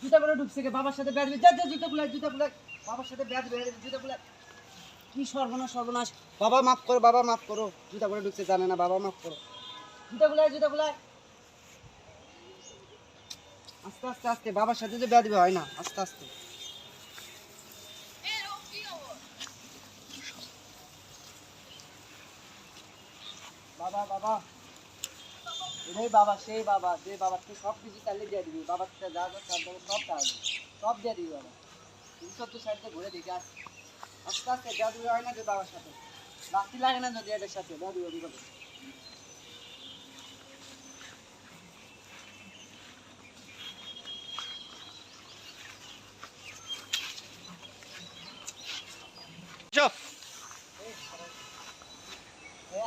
জুতাগুলো ঢুকছে কে বাবার সাথে বেয়াদবি যা যা জুতাগুলো বাবার সাথে বেয়াদবি জুতাগুলো কি সর্বনাশ বাবা মাফ করো জুতাগুলো ঢুকছে জানে না বাবা মাফ করো জুতাগুলো আস্তে আস্তে আস্তে বাবার সাথে যে বেয়াদবি হয় না আস্তে আস্তে বাবা এটাই বাবা সেই বাবা যে বাবাকে সব কিছু চালিয়ে দিয়ে দিবি বাবার যা যা সব দিয়ে দিবি বাবা তুমি সব তো সাইডে ঘুরে দেখে আস্তে আস্তে বেয়াদবি হয় না যে বাবার সাথে রাত্রি লাগে না যদি এদের সাথে বেয়াদবি হবে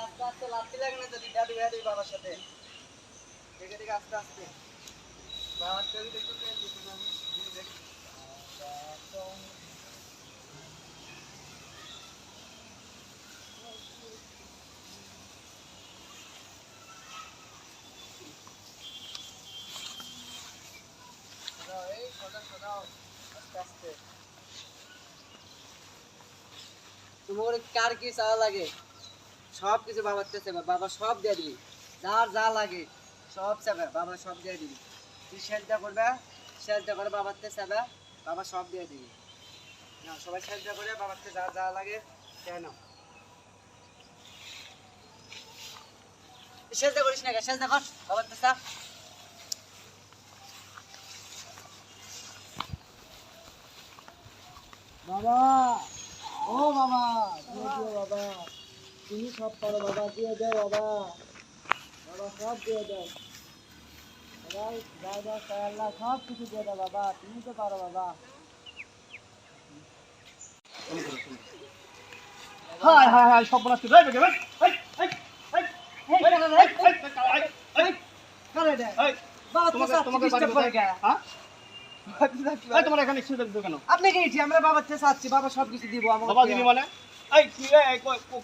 আস্তে আস্তে রাত্রি লাগে না যদি বেয়াদবি বাবার সাথে দেখে দেখে আস্তে আস্তে বাবার ছবি দেখতে তোমার কার কি চাওয়া লাগে সব কিছু বাবার কাছে বাবা সব দিয়ে দিবি যার যা লাগে সব চাবে বাবা সব দিয়ে দিবি তুই সেজদা করে বাবার কাছে চাবে বাবা সব দিয়ে দিবি না সবাই সেজদা করে বাবার কাছে যা যা লাগে কেন সেজদা করিস না সেজদা কর বাবার কাছে বাবা ও বাবা দিয়ে দিও বাবা তুমি সব পারো বাবা দিয়ে দাও বাবা সব দিয়ে দাও সবাই যা যা চাই আল্লাহ সব কিছু দিয়ে দাও বাবা তুমি তো পারো বাবা হায় হায় হায় সব বলাস তুই বেগে তোমার এখানে এসে দেখবো কেন আপনি কি আমরা বাবার থেকে চাচ্ছি বাবা সব কিছু দিব বাবা দিবি মানে এই কি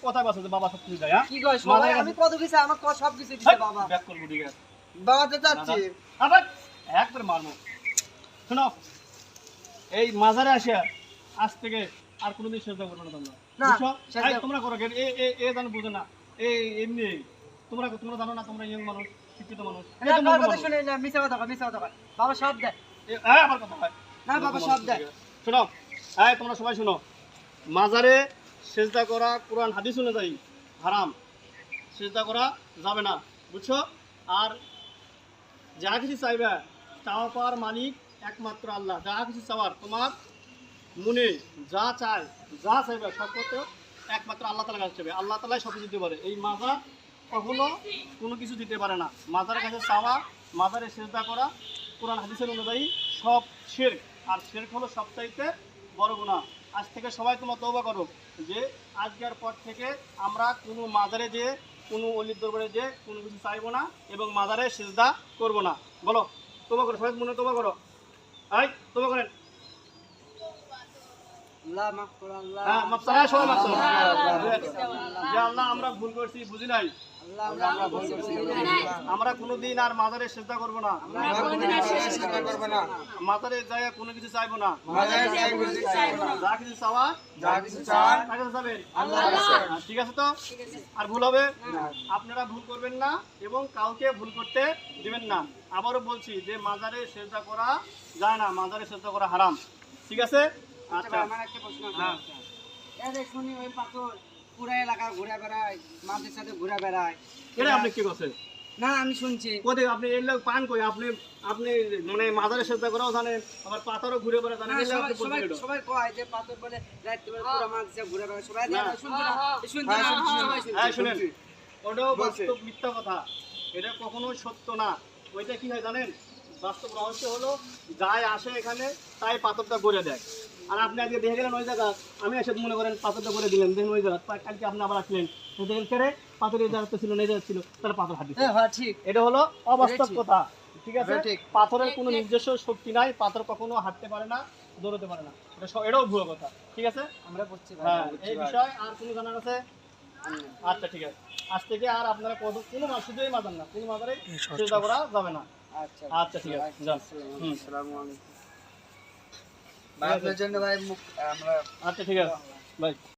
কোথায় বসে বাবা সব কিছু দেয় কি কয় সবাই আমি কত কিছু আমার সব কিছু দিতে বাবা ব্যাক করবো ঠিক আছে বাবা তো চাচ্ছি আবার একবার মারবো শোনো এই মাজারে আসে আজ থেকে আর কোনোদিন সেজদা করবে না তোমরা বুঝছো তোমরা করো এ জানো বুঝো না এই এমনি তোমরা জানো না তোমরা ইয়ং মানুষ শিক্ষিত মানুষ শুনে না মিছা কথা বাবা সব দেয় আমার কথা হয় না বাবা সব দেয় শোনো এই তোমরা সবাই শোনো মাজারে সেজদা করা কোরআন হাদিস অনুযায়ী হারাম সেজদা করা যাবে না বুঝছো আর যা কিছু চাইবে চাওয়া পাওয়ার মালিক একমাত্র আল্লাহ যা কিছু চাওয়ার তোমার মনে যা চাইবে সব করতে একমাত্র আল্লাহ তাআলার কাছে চাইবে আল্লাহ তাআলাই সব কিছু দিতে পারে এই মাজার কখনো কোনো কিছু দিতে পারে না মাজারের কাছে চাওয়া মাজারে সেজদা করা কোরআন হাদিসের অনুযায়ী সব শিরক আর শিরক হলো সবচাইতে বড় গুনাহ আজ থেকে সবাই তোমরা তওবা করো যে আজকের পর থেকে আমরা কোনো মাজারে যে কোনো অলির দরবারে যে কোনো কিছু চাইবো না এবং মাজারে সিজদা করব না বলো তওবা করো সবাই মনে তওবা করো এই তওবা করেন আল্লাহ মাফ করো আল্লাহ হ্যাঁ মাফ করো সবাই মাফ করো যে আল্লাহ আমরা ভুল করছি বুঝি নাই আল্লাহ আমরা ভুল করছি আমরা কোনোদিন আর মাজারে সিজদা করব না মাজারে যায় কোনো কিছু চাইবো না যা কিছু চাওয়া কাছে যাবেন ঠিক আছে তো আর ভুল হবে আপনারা ভুল করবেন না এবং কাউকে ভুল করতে দিবেন না আবারও বলছি যে মাজারে সিজদা করা যায় না মাজারে সিজদা করা হারাম ঠিক আছে আচ্ছা আমার একটা প্রশ্ন আছে এই যে শুনি ওই পাথর পুরো এলাকা ঘুরে বেড়ায় মাদের সাথে ঘুরে বেড়ায় এটা আপনি কি করছেন না আমি শুনছি কোথায় আপনি এই লোক পান কই আপনি মানে মাজারে সেজদা করাও জানেন আবার পাথরও ঘুরে বেড়া জানেন এই লোক আপনি বলছেন সবাই কয় যে পাথর বলে রাত বেলা পুরো মাঝে ঘুরে বেড়ায় সবাই শুনছি না সবাই হ্যাঁ শুনেন ওটাও বাস্তব মিথ্যা কথা এটা কখনোই সত্য না ওইটা কি হয় জানেন বাস্তব রহস্য হলো যাই আসে এখানে তাই পাথরটা গড়ে দেয় আর আপনি আজকে দেখে গেলেন ওই জায়গা আমি এসে মনে করেন পাথরটা করে দিলেন দেখেন ওই জায়গা কালকে আপনি আবার আসলেন দেখেন কেরে পাথরের জায়গা ছিল না জায়গা ছিল তাহলে পাথর হাঁটি হ্যাঁ ঠিক এটা হলো অবাস্তব কথা ঠিক আছে পাথরের কোনো নিজস্ব শক্তি নাই পাথর কখনো হাঁটতে পারে না দৌড়তে পারে না এটাও ভুল কথা ঠিক আছে আমরা বুঝছি হ্যাঁ এই বিষয় আর কোনো জানার আছে আচ্ছা ঠিক আছে আজ থেকে আর আপনারা কোনো শুধুই মাজার না কোনো মাজারে সেজদা করা যাবে না আচ্ছা আচ্ছা ঠিক আছে যান আসসালামু আলাইকুম ভাই আপনার জন্য ভাই আমরা আচ্ছা ঠিক আছে বাই।